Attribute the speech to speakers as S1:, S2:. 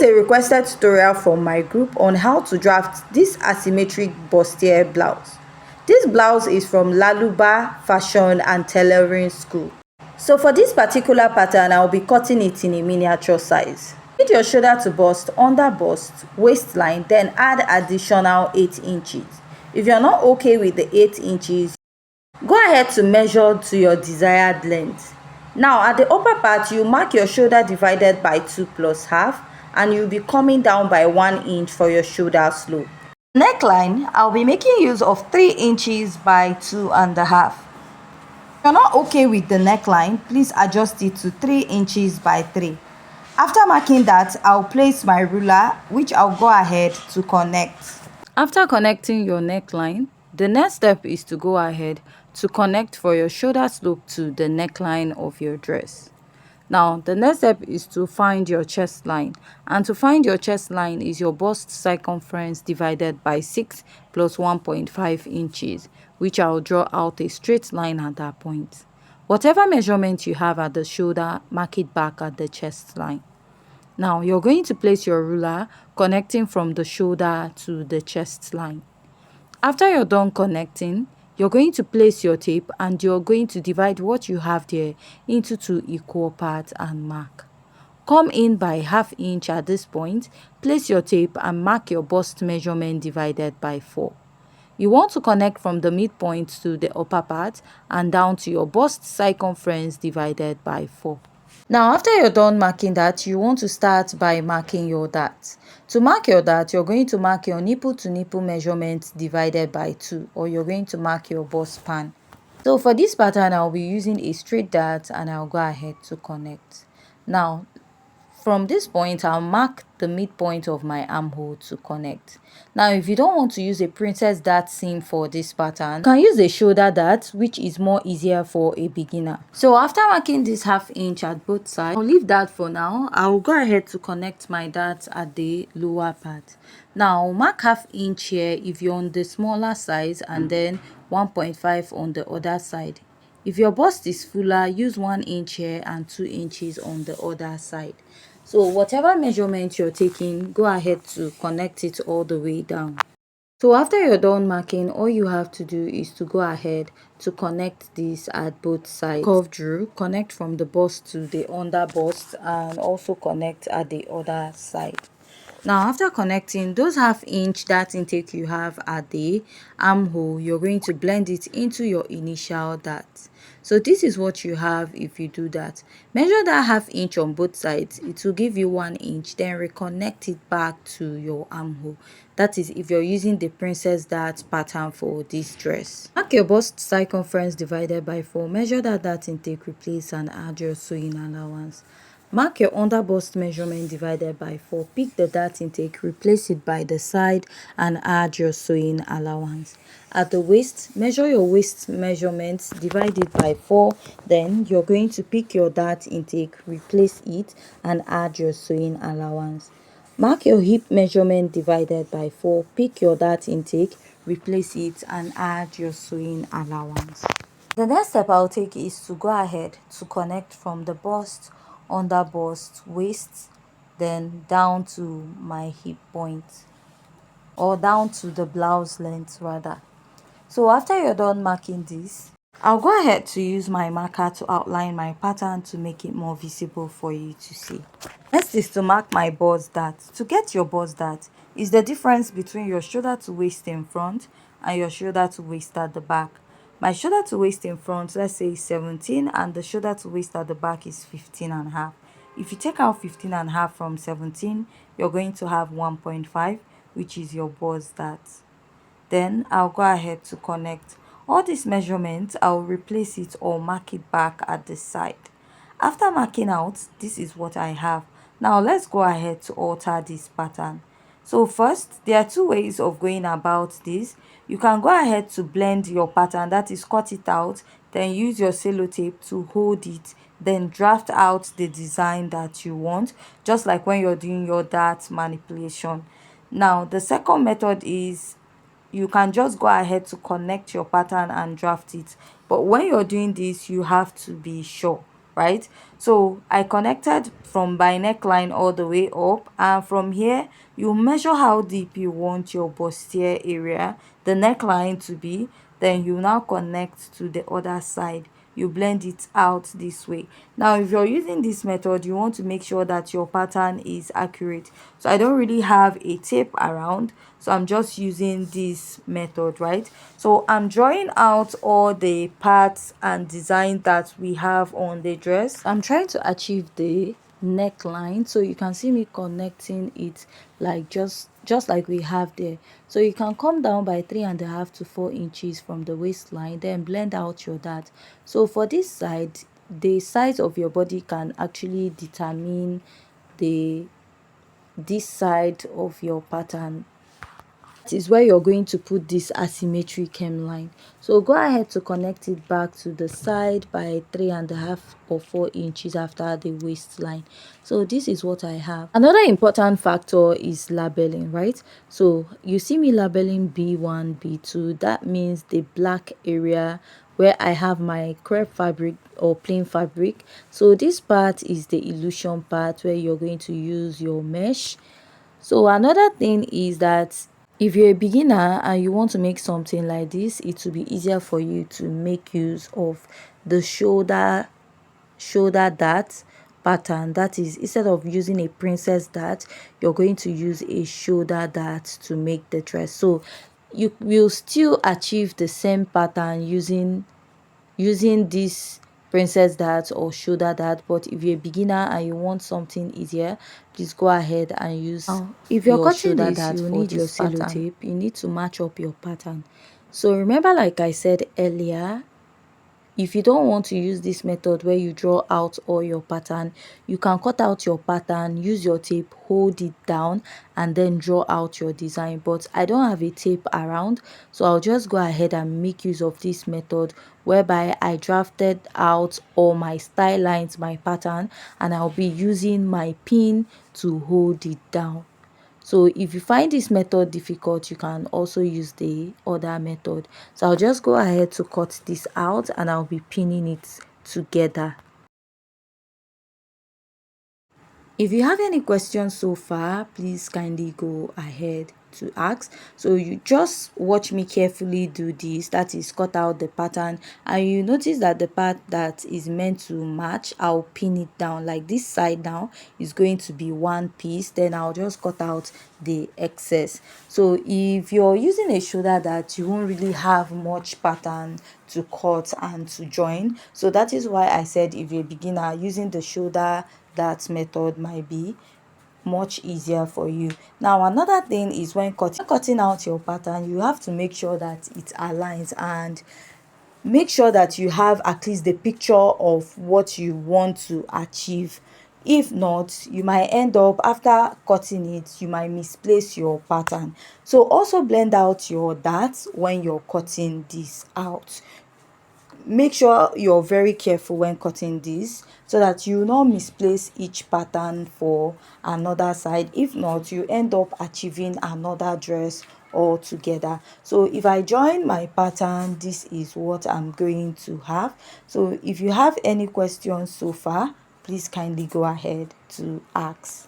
S1: a requested tutorial from my group on how to draft this asymmetric bustier blouse. This blouse is from Laluba Fashion and Tailoring School. So for this particular pattern, I'll be cutting it in a miniature size. Need your shoulder to bust, under bust, waistline, then add additional 8 inches. If you're not okay with the 8 inches, go ahead to measure to your desired length. Now at the upper part, you mark your shoulder divided by 2 plus half, and you'll be coming down by 1 inch for your shoulder slope. Neckline, I'll be making use of 3 inches by 2.5. If you're not okay with the neckline, please adjust it to 3 inches by 3. After marking that, I'll place my ruler, which I'll go ahead to connect. After connecting your neckline, the next step is to go ahead to connect for your shoulder slope to the neckline of your dress. Now, the next step is to find your chest line, and to find your chest line is your bust circumference divided by 6 plus 1.5 inches, which I'll draw out a straight line at that point. Whatever measurement you have at the shoulder, mark it back at the chest line. Now, you're going to place your ruler connecting from the shoulder to the chest line. After you're done connecting, you're going to place your tape and you're going to divide what you have there into 2 equal parts and mark. Come in by ½ inch at this point, place your tape and mark your bust measurement divided by 4. You want to connect from the midpoint to the upper part and down to your bust circumference divided by 4. Now, after you're done marking that, you want to start by marking your dart. To mark your dart, you're going to mark your nipple to nipple measurement divided by 2, or you're going to mark your bust span. So for this pattern, I'll be using a straight dart and I'll go ahead to connect. Now, from this point, I'll mark the midpoint of my armhole to connect. Now, if you don't want to use a princess dart seam for this pattern, you can use a shoulder dart, which is more easier for a beginner. So after marking this ½ inch at both sides, I'll leave that for now. I'll go ahead to connect my dart at the lower part. Now, mark ½ inch here if you're on the smaller size, and then 1.5 on the other side. If your bust is fuller, use 1 inch here and 2 inches on the other side. So whatever measurement you're taking, go ahead to connect it all the way down. So after you're done marking, all you have to do is to go ahead to connect this at both sides. Curve drew, connect from the bust to the under bust, and also connect at the other side. Now, after connecting those ½ inch dart intake you have at the armhole, you're going to blend it into your initial dart. So this is what you have if you do that. Measure that ½ inch on both sides. It will give you 1 inch. Then reconnect it back to your armhole. That is if you're using the princess dart pattern for this dress. Mark your bust circumference divided by 4. Measure that dart intake, replace and add your sewing allowance. Mark your under bust measurement divided by 4. Pick the dart intake, replace it by the side, and add your sewing allowance. At the waist, measure your waist measurements, divide it by 4. Then you're going to pick your dart intake, replace it, and add your sewing allowance. Mark your hip measurement divided by 4. Pick your dart intake, replace it, and add your sewing allowance. The next step I'll take is to go ahead to connect from the bust, under bust, waist, then down to my hip point, or down to the blouse length rather. So after you're done marking this, I'll go ahead to use my marker to outline my pattern to make it more visible for you to see. Next is to mark my bust dart. To get your bust dart is the difference between your shoulder to waist in front and your shoulder to waist at the back. My shoulder to waist in front, let's say, is 17, and the shoulder to waist at the back is 15.5. If you take out 15.5 from 17, you're going to have 1.5, which is your bust dart. Then I'll go ahead to connect. All these measurements, I'll replace it or mark it back at the side. After marking out, this is what I have. Now let's go ahead to alter this pattern. So first, there are 2 ways of going about this. You can go ahead to blend your pattern, that is cut it out, then use your sellotape to hold it, then draft out the design that you want, just like when you're doing your dart manipulation. Now the second method is you can just go ahead to connect your pattern and draft it, but when you're doing this, you have to be sure. right? So I connected from my neckline all the way up, and from here you measure how deep you want your bustier area, the neckline to be. Then you now connect to the other side, you blend it out this way. Now if you're using this method, you want to make sure that your pattern is accurate. So I don't really have a tape around, so I'm just using this method, right? So I'm drawing out all the parts and design that we have on the dress. I'm trying to achieve the neckline, so you can see me connecting it like just like we have there. So you can come down by 3.5 to 4 inches from the waistline, then blend out your dart. So for this side, the size of your body can actually determine the this side of your pattern. Is where you're going to put this asymmetric hemline. So go ahead to connect it back to the side by 3.5 or 4 inches after the waistline. So this is what I have. Another important factor is labeling, right? So you see me labeling B1, B2. That means the black area where I have my crepe fabric or plain fabric. So this part is the illusion part where you're going to use your mesh. So another thing is that if you're a beginner and you want to make something like this, it will be easier for you to make use of the shoulder dart pattern. That is, instead of using a princess dart, you're going to use a shoulder dart to make the dress. So you will still achieve the same pattern using this princess dart or shoulder dart, but if you're a beginner and you want something easier, please go ahead and use if you're cutting shoulder dart you need your sellotape. You need to match up your pattern. So remember, like I said earlier, if you don't want to use this method where you draw out all your pattern, you can cut out your pattern, use your tape, hold it down, and then draw out your design. But I don't have a tape around, so I'll just go ahead and make use of this method whereby I drafted out all my style lines, my pattern, and I'll be using my pin to hold it down. So if you find this method difficult, you can also use the other method. So I'll just go ahead to cut this out and I'll be pinning it together. If you have any questions so far, please kindly go ahead to ask. So you just watch me carefully do this, that is cut out the pattern, and you notice that the part that is meant to match, I'll pin it down. Like this side now is going to be one piece, then I'll just cut out the excess. So if you're using a shoulder that you won't really have much pattern to cut and to join, so that is why I said if you're a beginner, using the shoulder that method might be much easier for you. Now another thing is when cutting out your pattern, you have to make sure that it aligns, and make sure that you have at least the picture of what you want to achieve. If not, you might end up, after cutting it, you might misplace your pattern. So also blend out your darts when you're cutting this out. Make sure you're very careful when cutting this so that you will not misplace each pattern for another side. If not, you end up achieving another dress altogether. So if I join my pattern, this is what I'm going to have. So if you have any questions so far, please kindly go ahead to ask.